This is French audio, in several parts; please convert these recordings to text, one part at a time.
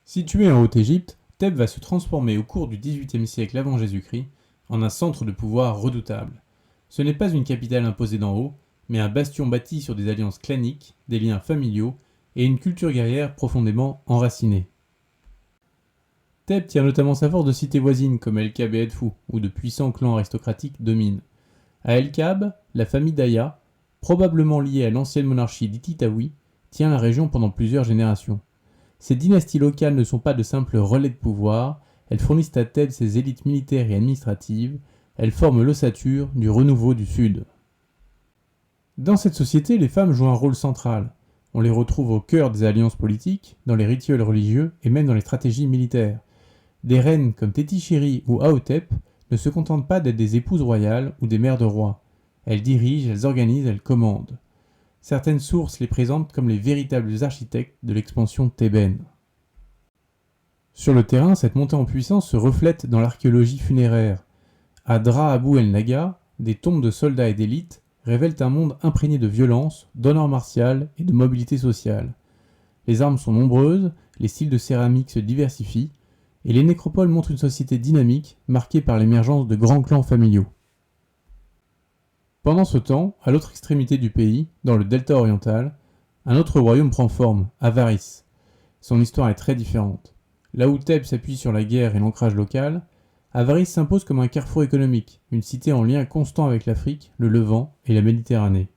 Située en Haute-Égypte, Thèbes va se transformer au cours du XVIIIe siècle avant Jésus-Christ en un centre de pouvoir redoutable. Ce n'est pas une capitale imposée d'en haut, mais un bastion bâti sur des alliances claniques, des liens familiaux et une culture guerrière profondément enracinée. Thèbes tire notamment sa force de cités voisines comme El-Kab et Edfou, où de puissants clans aristocratiques dominent. À El-Kab, la famille d'Aya, probablement liée à l'ancienne monarchie d'Ititaoui, tient la région pendant plusieurs générations. Ces dynasties locales ne sont pas de simples relais de pouvoir, elles fournissent à Thèbes ses élites militaires et administratives, elles forment l'ossature du renouveau du Sud. Dans cette société, les femmes jouent un rôle central. On les retrouve au cœur des alliances politiques, dans les rituels religieux et même dans les stratégies militaires. Des reines comme Téti-Chéri ou Aotep ne se contentent pas d'être des épouses royales ou des mères de rois. Elles dirigent, elles organisent, elles commandent. Certaines sources les présentent comme les véritables architectes de l'expansion thébaine. Sur le terrain, cette montée en puissance se reflète dans l'archéologie funéraire. À Dra Abou el-Naga, des tombes de soldats et d'élites révèlent un monde imprégné de violence, d'honneur martial et de mobilité sociale. Les armes sont nombreuses, les styles de céramique se diversifient, et les nécropoles montrent une société dynamique marquée par l'émergence de grands clans familiaux. Pendant ce temps, à l'autre extrémité du pays, dans le delta oriental, un autre royaume prend forme, Avaris. Son histoire est très différente. Là où Thèbes s'appuie sur la guerre et l'ancrage local, Avaris s'impose comme un carrefour économique, une cité en lien constant avec l'Afrique, le Levant et la Méditerranée.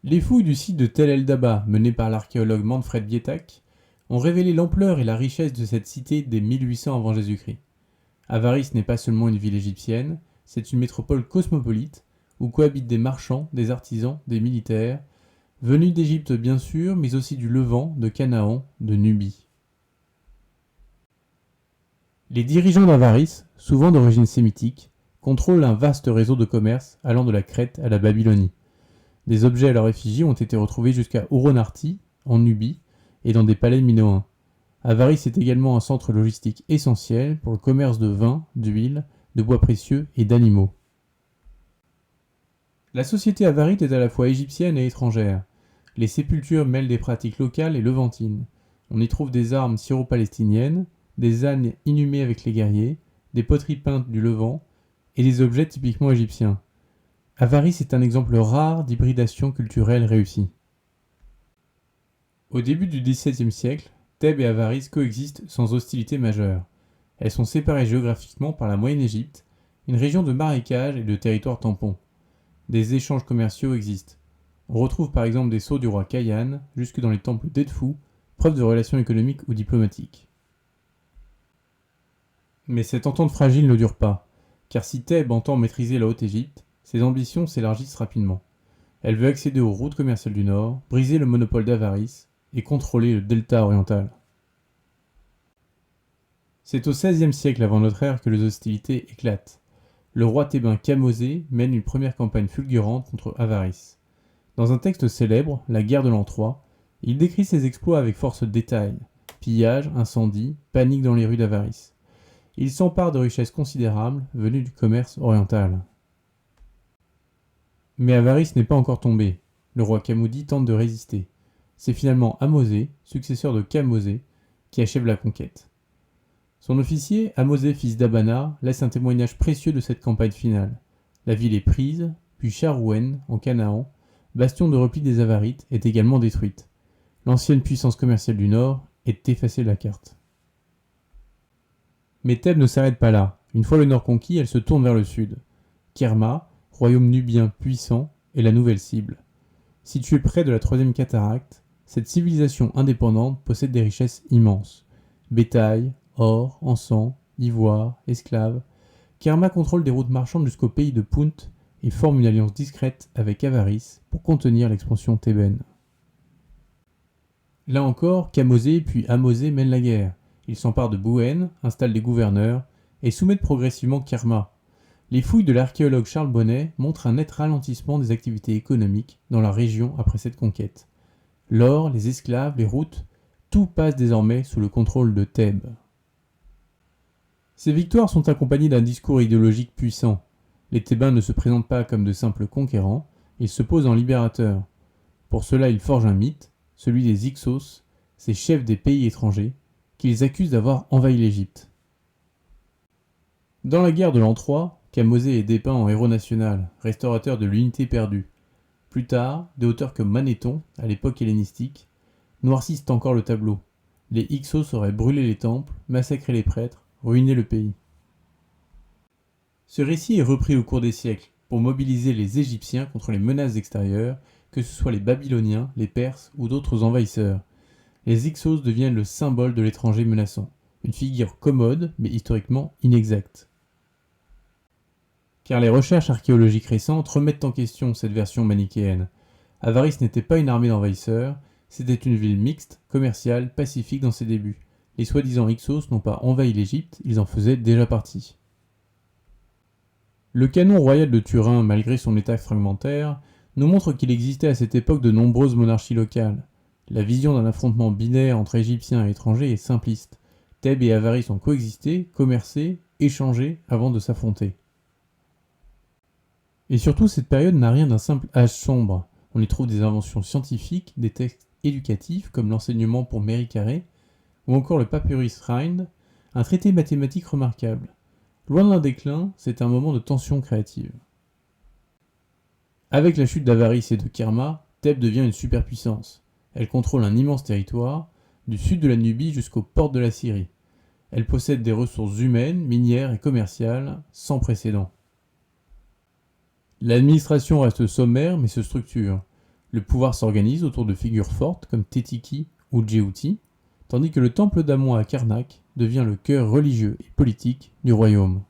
Les fouilles du site de Tel el-Daba, menées par l'archéologue Manfred Bietak, ont révélé l'ampleur et la richesse de cette cité dès 1800 avant Jésus-Christ. Avaris n'est pas seulement une ville égyptienne, c'est une métropole cosmopolite où cohabitent des marchands, des artisans, des militaires, venus d'Égypte bien sûr, mais aussi du Levant, de Canaan, de Nubie. Les dirigeants d'Avaris, souvent d'origine sémitique, contrôlent un vaste réseau de commerce allant de la Crète à la Babylonie. Des objets à leur effigie ont été retrouvés jusqu'à Ouronarti, en Nubie, et dans des palais minoens. Avaris est également un centre logistique essentiel pour le commerce de vin, d'huile, de bois précieux et d'animaux. La société avarite est à la fois égyptienne et étrangère. Les sépultures mêlent des pratiques locales et levantines. On y trouve des armes syro-palestiniennes, des ânes inhumés avec les guerriers, des poteries peintes du Levant et des objets typiquement égyptiens. Avaris est un exemple rare d'hybridation culturelle réussie. Au début du XVIIe siècle, Thèbes et Avaris coexistent sans hostilité majeure. Elles sont séparées géographiquement par la Moyenne-Égypte, une région de marécages et de territoires tampons. Des échanges commerciaux existent. On retrouve par exemple des sceaux du roi Khayan jusque dans les temples d'Edfou, preuve de relations économiques ou diplomatiques. Mais cette entente fragile ne dure pas, car si Thèbes entend maîtriser la Haute-Égypte, ses ambitions s'élargissent rapidement. Elle veut accéder aux routes commerciales du Nord, briser le monopole d'Avaris et contrôler le delta oriental. C'est au XVIe siècle avant notre ère que les hostilités éclatent. Le roi thébain Kamosé mène une première campagne fulgurante contre Avaris. Dans un texte célèbre, La guerre de l'an 3, il décrit ses exploits avec force de détail. Pillage, incendie, panique dans les rues d'Avaris. Il s'empare de richesses considérables venues du commerce oriental. Mais Avaris n'est pas encore tombé. Le roi Kamoudi tente de résister. C'est finalement Ahmosé, successeur de Kamosé, qui achève la conquête. Son officier, Ahmosé fils d'Abana, laisse un témoignage précieux de cette campagne finale. La ville est prise, puis Charouen, en Canaan, bastion de repli des Avarites, est également détruite. L'ancienne puissance commerciale du Nord est effacée de la carte. Mais Thèbes ne s'arrête pas là. Une fois le Nord conquis, elle se tourne vers le Sud. Kerma, royaume nubien puissant, est la nouvelle cible. Située près de la troisième cataracte, cette civilisation indépendante possède des richesses immenses. Bétail, or, encens, ivoire, esclaves. Kerma contrôle des routes marchandes jusqu'au pays de Punt et forme une alliance discrète avec Avaris pour contenir l'expansion thébaine. Là encore, Kamosé puis Ahmosé mènent la guerre. Ils s'emparent de Bouhen, installent des gouverneurs et soumettent progressivement Kerma. Les fouilles de l'archéologue Charles Bonnet montrent un net ralentissement des activités économiques dans la région après cette conquête. L'or, les esclaves, les routes, tout passe désormais sous le contrôle de Thèbes. Ces victoires sont accompagnées d'un discours idéologique puissant. Les Thébains ne se présentent pas comme de simples conquérants, ils se posent en libérateurs. Pour cela, ils forgent un mythe, celui des Hyksos, ces chefs des pays étrangers, qu'ils accusent d'avoir envahi l'Égypte. Dans la guerre de l'an 3, Kamosé est dépeint en héros national, restaurateur de l'unité perdue. Plus tard, des auteurs comme Manéthon, à l'époque hellénistique, noircissent encore le tableau. Les Hyksos auraient brûlé les temples, massacré les prêtres, ruiné le pays. Ce récit est repris au cours des siècles pour mobiliser les Égyptiens contre les menaces extérieures, que ce soit les Babyloniens, les Perses ou d'autres envahisseurs. Les Hyksos deviennent le symbole de l'étranger menaçant, une figure commode mais historiquement inexacte. Car les recherches archéologiques récentes remettent en question cette version manichéenne. Avaris n'était pas une armée d'envahisseurs, c'était une ville mixte, commerciale, pacifique dans ses débuts. Les soi-disant Hyksos n'ont pas envahi l'Égypte, ils en faisaient déjà partie. Le canon royal de Turin, malgré son état fragmentaire, nous montre qu'il existait à cette époque de nombreuses monarchies locales. La vision d'un affrontement binaire entre Égyptiens et étrangers est simpliste. Thèbes et Avaris ont coexisté, commercé, échangé avant de s'affronter. Et surtout, cette période n'a rien d'un simple âge sombre. On y trouve des inventions scientifiques, des textes éducatifs comme l'enseignement pour Mary Carré, ou encore le papyrus Rhind, un traité mathématique remarquable. Loin d'un déclin, c'est un moment de tension créative. Avec la chute d'Avaris et de Kerma, Thèbes devient une superpuissance. Elle contrôle un immense territoire, du sud de la Nubie jusqu'aux portes de la Syrie. Elle possède des ressources humaines, minières et commerciales sans précédent. L'administration reste sommaire mais se structure. Le pouvoir s'organise autour de figures fortes comme Tétiki ou Djéouti, tandis que le temple d'Amon à Karnak devient le cœur religieux et politique du royaume.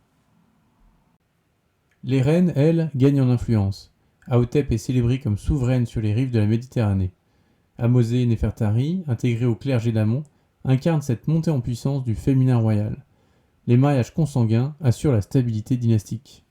Les reines, elles, gagnent en influence. Aotep est célébrée comme souveraine sur les rives de la Méditerranée. Ahmosé Néfertari, intégrée au clergé d'Amon, incarne cette montée en puissance du féminin royal. Les mariages consanguins assurent la stabilité dynastique.